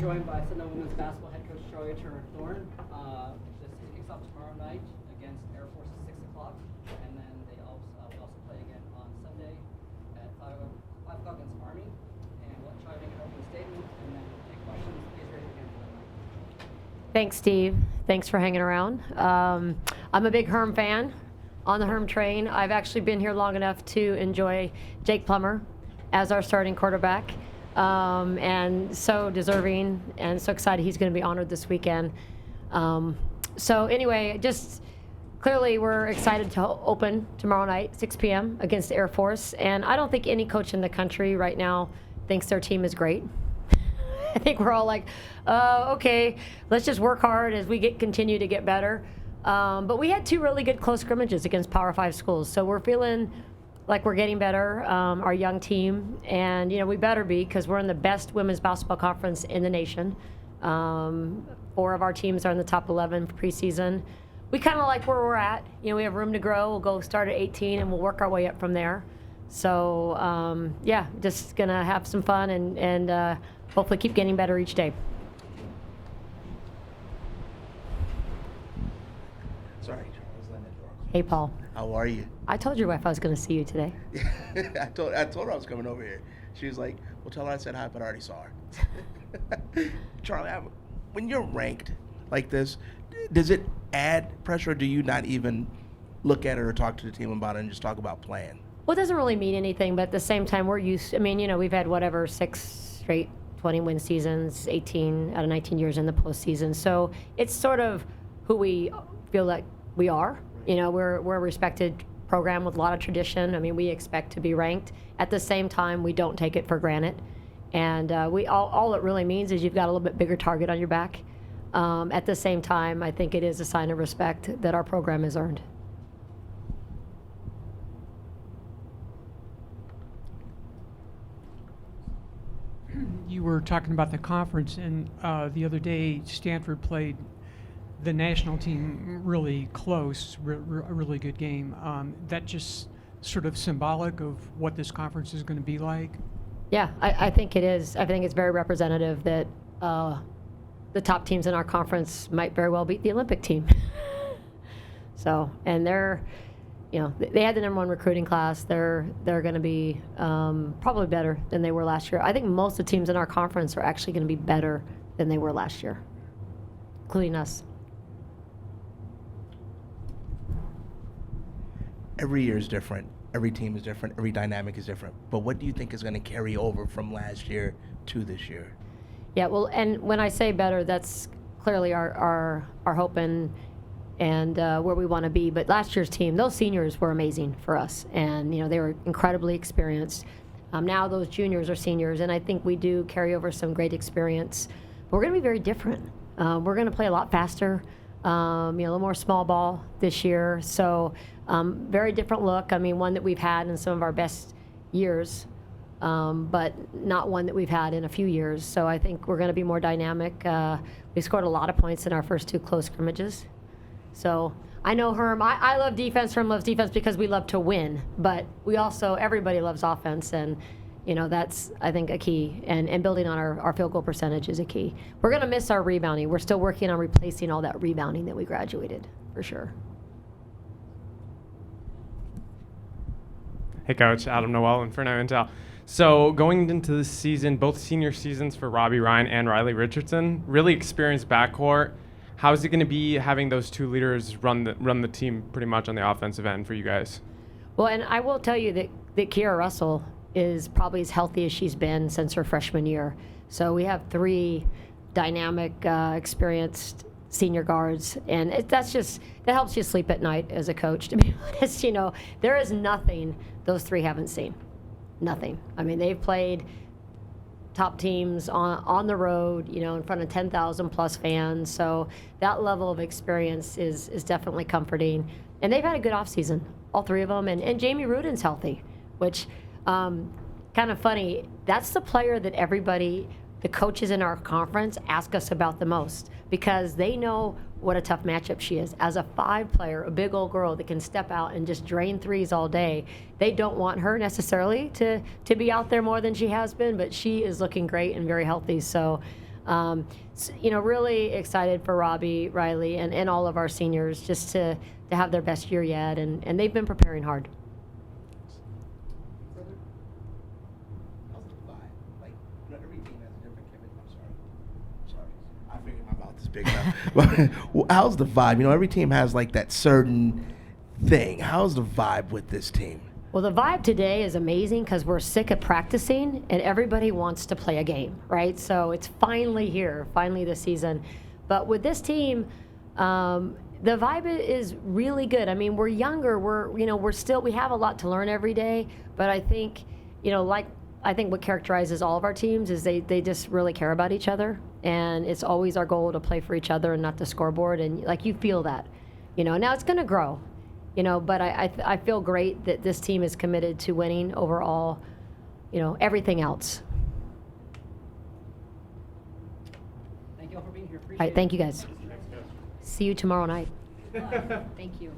joined by Sunday Women's Basketball head coach Charli Thorne. The season kicks off tomorrow night against Air Force at 6 o'clock, and then we also play again on Sunday at 5 o'clock against Army. And we'll try to make an opening statement and then take questions. Please raise your hand for the mic. Thanks, Steve. Thanks for hanging around. I'm a big Herm fan. On the Herm train, I've actually been here long enough to enjoy Jake Plummer as our starting quarterback, and so deserving and so excited he's going to be honored this weekend. So anyway, just clearly we're excited to open tomorrow night, 6 p.m. against the Air Force, and I don't think any coach in the country right now thinks their team is great. I think we're all like, okay, let's just work hard as we continue to get better. But we had two really good close scrimmages against Power 5 schools, so we're feeling like we're getting better, our young team, and we better be, because we're in the best women's basketball conference in the nation. 4 of our teams are in the top 11 for preseason. We kind of like where we're at. We have room to grow. We'll go start at 18, and we'll work our way up from there. So yeah, just gonna have some fun and hopefully keep getting better each day. Sorry, Charles. Hey, Paul. How are you? I told your wife I was going to see you today. I told her I was coming over here. She was like, well, tell her I said hi, but I already saw her. Charli, when you're ranked like this, does it add pressure, or do you not even look at it or talk to the team about it and just talk about playing? Well, it doesn't really mean anything, but at the same time, we're used. We've had 6 straight 20-win seasons, 18 out of 19 years in the postseason. So it's sort of who we feel like we are. We're a respected program with a lot of tradition. We expect to be ranked. At the same time, we don't take it for granted. And all it really means is you've got a little bit bigger target on your back. At the same time, I think it is a sign of respect that our program has earned. You were talking about the conference, and the other day Stanford played the national team really close, a really good game. That just sort of symbolic of what this conference is going to be like? Yeah, I think it is. I think it's very representative that the top teams in our conference might very well beat the Olympic team. So, and they're, they had the #1 recruiting class. They're going to be probably better than they were last year. I think most of the teams in our conference are actually going to be better than they were last year, including us. Every year is different. Every team is different. Every dynamic is different. But what do you think is going to carry over from last year to this year? Yeah, well, and when I say better, that's clearly our hope and where we want to be. But last year's team, those seniors were amazing for us, and they were incredibly experienced. Now those juniors are seniors, and I think we do carry over some great experience. But we're going to be very different. We're going to play a lot faster, a little more small ball this year. So very different look. One that we've had in some of our best years, but not one that we've had in a few years. So I think we're going to be more dynamic. We scored a lot of points in our first 2 close scrimmages. So I know Herm, I love defense. Herm loves defense because we love to win, but everybody loves offense, and that's, I think, a key, and building on our field goal percentage is a key. We're going to miss our rebounding. We're still working on replacing all that rebounding that we graduated, for sure. Hey, Coach. Adam Noel and Fernando Intel. So going into this season, both senior seasons for Robbie Ryan and Riley Richardson, really experienced backcourt. How is it going to be having those 2 leaders run the team pretty much on the offensive end for you guys? Well, and I will tell you that Kiara Russell is probably as healthy as she's been since her freshman year. So we have 3 dynamic, experienced senior guards, and that helps you sleep at night as a coach, to be honest. There is nothing those 3 haven't seen. Nothing. They've played top teams on the road, in front of 10,000 plus fans. So that level of experience is definitely comforting. And they've had a good offseason, all 3 of them. And Jamie Rudin's healthy, which kind of funny. That's the player that everybody, the coaches in our conference, ask us about the most, because they know what a tough matchup she is. As a 5 player, a big old girl that can step out and just drain threes all day, they don't want her necessarily to be out there more than she has been, but she is looking great and very healthy. So Really excited for Robbie, Riley, and all of our seniors just to have their best year yet, and they've been preparing hard. How's the vibe? Like, every team has a different chemistry. I'm sorry. I figured my mouth is big enough. But how's the vibe? Every team has like that certain thing. How's the vibe with this team? Well, the vibe today is amazing because we're sick of practicing and everybody wants to play a game, right? So it's finally here, finally this season. But with this team, the vibe is really good. I mean, we're younger. We have a lot to learn every day. But I think, I think what characterizes all of our teams is they just really care about each other. And it's always our goal to play for each other and not the scoreboard. And you feel that, now it's going to grow. But I feel great that this team is committed to winning overall, everything else. Thank you all for being here. All Appreciate right, it. thank you guys. See you tomorrow night. Thank you.